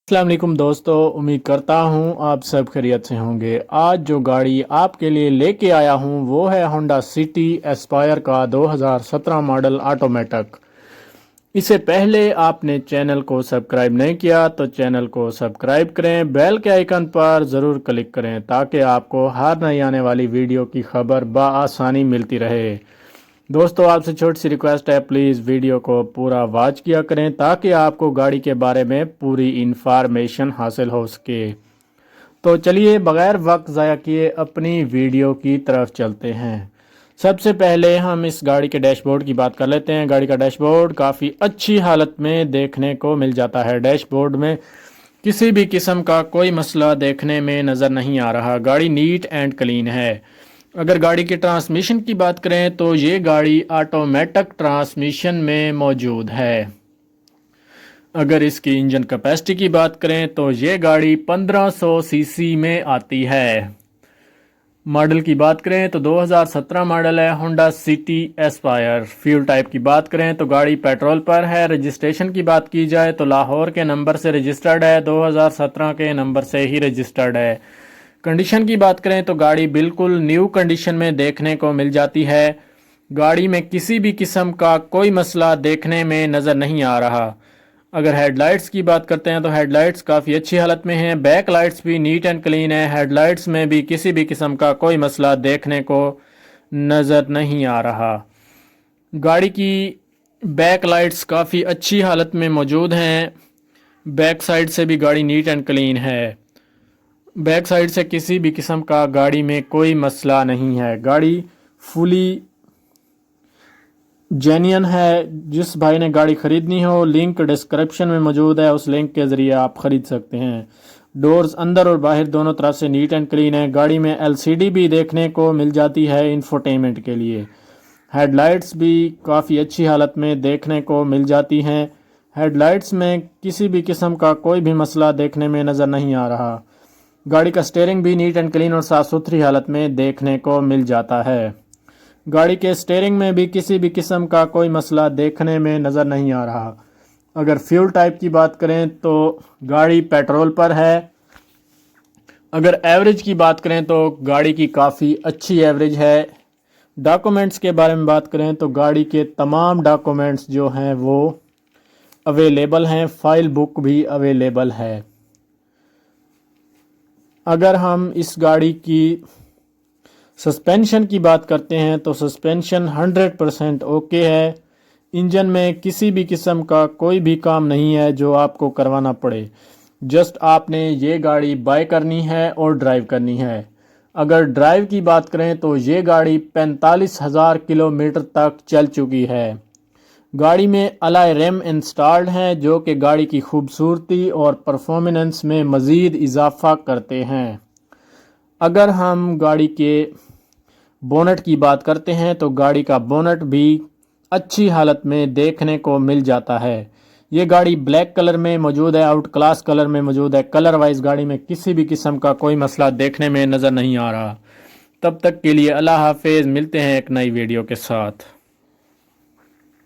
अस्सलाम वालेकुम दोस्तों, उम्मीद करता हूँ आप सब खैरियत से होंगे। आज जो गाड़ी आपके लिए लेके आया हूँ वो है होंडा सिटी एस्पायर का 2017 मॉडल ऑटोमेटिक। इससे पहले आपने चैनल को सब्सक्राइब नहीं किया तो चैनल को सब्सक्राइब करें, बेल के आइकन पर ज़रूर क्लिक करें ताकि आपको हर नई आने वाली वीडियो की खबर बआसानी मिलती रहे। दोस्तों, आपसे छोटी सी रिक्वेस्ट है, प्लीज़ वीडियो को पूरा वॉच किया करें ताकि आपको गाड़ी के बारे में पूरी इंफॉर्मेशन हासिल हो सके। तो चलिए बग़ैर वक्त ज़ाया किए अपनी वीडियो की तरफ चलते हैं। सबसे पहले हम इस गाड़ी के डैशबोर्ड की बात कर लेते हैं। गाड़ी का डैशबोर्ड काफ़ी अच्छी हालत में देखने को मिल जाता है। डैशबोर्ड में किसी भी किस्म का कोई मसला देखने में नज़र नहीं आ रहा। गाड़ी नीट एंड क्लीन है। अगर गाड़ी के ट्रांसमिशन की बात करें तो ये गाड़ी ऑटोमेटिक ट्रांसमिशन में मौजूद है। अगर इसकी इंजन कैपेसिटी की बात करें तो ये गाड़ी 1500 सीसी में आती है। मॉडल की बात करें तो 2017 मॉडल है Honda city Aspire. Fuel type की बात करें तो गाड़ी पेट्रोल पर है। रजिस्ट्रेशन की बात की जाए तो लाहौर के नंबर से रजिस्टर्ड है, 2017 के नंबर से ही रजिस्टर्ड है। कंडीशन की बात करें तो गाड़ी बिल्कुल न्यू कंडीशन में देखने को मिल जाती है। गाड़ी में किसी भी किस्म का कोई मसला देखने में नज़र नहीं आ रहा। अगर हेडलाइट्स की बात करते हैं तो हेडलाइट्स काफ़ी अच्छी हालत में हैं। बैक लाइट्स भी नीट एंड क्लीन है। हेडलाइट्स में भी किसी भी किस्म का कोई मसला देखने को नज़र नहीं आ रहा। गाड़ी की बैक लाइट्स काफ़ी अच्छी हालत में मौजूद हैं। बैक साइड से भी गाड़ी नीट एंड क्लीन है। बैक साइड से किसी भी किस्म का गाड़ी में कोई मसला नहीं है। गाड़ी फुली जेन्युइन है। जिस भाई ने गाड़ी ख़रीदनी हो लिंक डिस्क्रिप्शन में मौजूद है, उस लिंक के ज़रिए आप ख़रीद सकते हैं। डोर्स अंदर और बाहर दोनों तरफ से नीट एंड क्लीन है। गाड़ी में एलसीडी भी देखने को मिल जाती है इंफोटेनमेंट के लिए। हेडलाइट्स भी काफ़ी अच्छी हालत में देखने को मिल जाती हैं। हेडलाइट्स में किसी भी किस्म का कोई भी मसला देखने में नज़र नहीं आ रहा। गाड़ी का स्टीयरिंग भी नीट एंड क्लीन और साफ़ सुथरी हालत में देखने को मिल जाता है। गाड़ी के स्टीयरिंग में भी किसी भी किस्म का कोई मसला देखने में नज़र नहीं आ रहा। अगर फ्यूल टाइप की बात करें तो गाड़ी पेट्रोल पर है। अगर एवरेज की बात करें तो गाड़ी की काफ़ी अच्छी एवरेज है। डॉक्यूमेंट्स के बारे में बात करें तो गाड़ी के तमाम डॉक्यूमेंट्स जो हैं वो अवेलेबल हैं। फाइल बुक भी अवेलेबल है। अगर हम इस गाड़ी की सस्पेंशन की बात करते हैं तो सस्पेंशन 100% ओके है। इंजन में किसी भी किस्म का कोई भी काम नहीं है जो आपको करवाना पड़े। जस्ट आपने ये गाड़ी बाय करनी है और ड्राइव करनी है। अगर ड्राइव की बात करें तो ये गाड़ी 45,000 किलोमीटर तक चल चुकी है। गाड़ी में अलॉय रिम इंस्टॉल्ड हैं जो कि गाड़ी की खूबसूरती और परफॉर्मेंस में मज़ीद इजाफा करते हैं। अगर हम गाड़ी के बोनट की बात करते हैं तो गाड़ी का बोनट भी अच्छी हालत में देखने को मिल जाता है। ये गाड़ी ब्लैक कलर में मौजूद है, आउट क्लास कलर में मौजूद है। कलर वाइज गाड़ी में किसी भी किस्म का कोई मसला देखने में नज़र नहीं आ रहा। तब तक के लिए अल्लाह हाफिज़। मिलते हैं एक नई वीडियो के साथ।